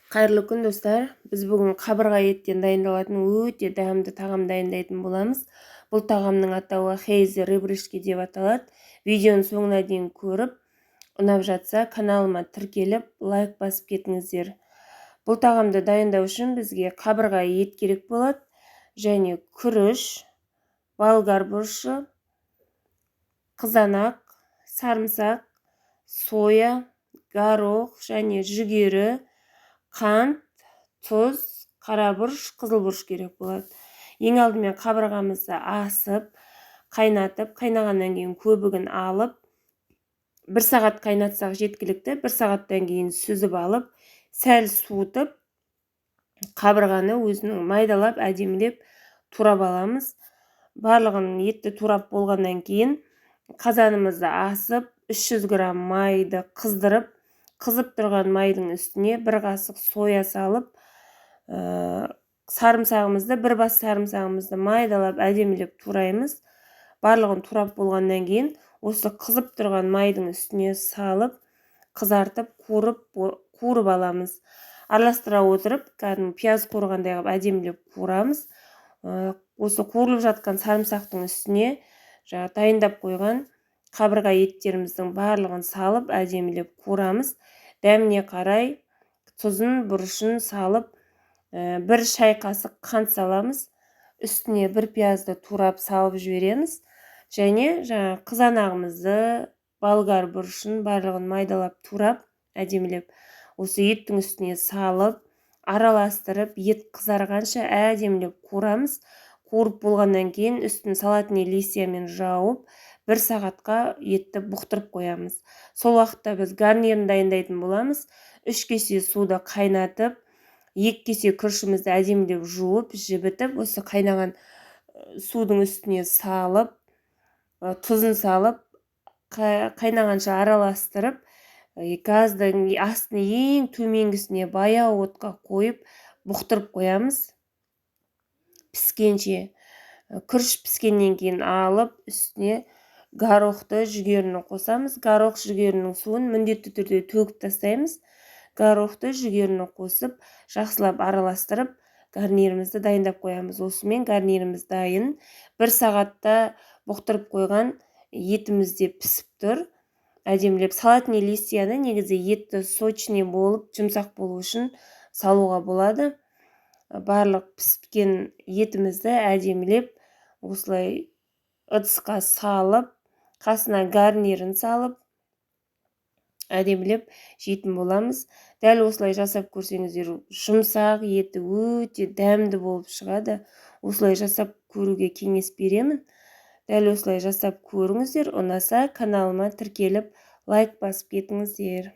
Қайырлы күн достар. Біз бүгін қабырға еттен дайындалатын өте дәмді тағам дайындайтын боламыз. Бұл тағамның атауы хейзи ребрышки деп аталады. Видеоның соңына дейін көріп, ұнап жатса каналыма тіркеліп, лайк басып кетіңіздер. Бұл тағамды дайындау үшін бізге қабырға ет керек болады, және күріш, болгар бұрышы, қызанақ, сарымсақ, соя, горох және жүгері, қант, тұз, қара бұрыш, қызыл бұрыш керек болады. Ең алдымен қабырғамызды асып, қайнатып, қайнағаннан кейін көбігін алып, 1 сағат қайнатсақ жеткілікті, 1 сағаттан кейін сүзіп алып, сәл суытып, қабырғаны өзінің майдалап, әдемілеп турап аламыз. Барлығын етті турап болғаннан кейін қазанымызды асып, 300 грамм майды қыздырып, қызып тұрған майдың үстіне 1 қасық соя салып, сарымсағымызды, 1 бас сарымсағымызды майдалап, әдемілеп тураймыз. Барлығын турап болғаннан кейін осы қызып тұрған майдың үстіне салып, қызартып, қуырып аламыз. Араластыра отырып, пияз қуырғандай қылып әдемілеп қуырамыз. Осы қуырылып жатқан сарымсақтың үстіне дайындап қойған қабырға еттеріміздің барлығын салып, әдемілеп қуырамыз. Дәміне қарай тұзын, бұрышын салып, 1 шай қасық қант саламыз. Үстіне 1 пиязды турап салып жібереміз. Және қызанағымызды, болгар бұрышын барлығын майдалап турап, әдемілеп осы еттің үстіне салып, араластырып, ет қызарғанша әдемілеп қуырамыз. Қуырып болғаннан кейін үстін салатный листьямен жауып, 1 сағатқа етті бұқтырып қоямыз. Сол уақытта біз гарнирін дайындайтын боламыз. 3 кесе суды қайнатып, 2 кесе күрішімізді әдемілеп жуып, жібітіп, осы қайнаған судың үстіне салып, тұзын салып, қайнағанша араластырып, газдың астын ең төменгісіне баяу отқа қойып, бұқтырып қоямыз. Піскенше, күріш піскеннен кейін алып, үстіне горохты, жүгеріні қосамыз. Горох, жүгерінің суын міндетті түрде төгіп тастаймыз. Горохты, жүгеріні қосып, жақсылап араластырып, гарнирімізді дайындап қоямыз. Осымен гарниріміз дайын. 1 сағатта бұқтырып қойған етіміз де пісіп тұр. Әдемілеп салатный листьяны негізі етті сочный болып, жұмсақ болу үшін салуға болады. Барлық піскен етімізді әдемілеп осылай ыдысқа салып, қасына гарнирін салып, әдемілеп жейтін боламыз. Дәл осылай жасап көрсеңіздер, жұмсақ еті өте дәмді болып шығады. Осылай жасап көруге кеңес беремін. Дәл осылай жасап көріңіздер. Ұнаса каналыма тіркеліп, лайк басып кетіңіздер.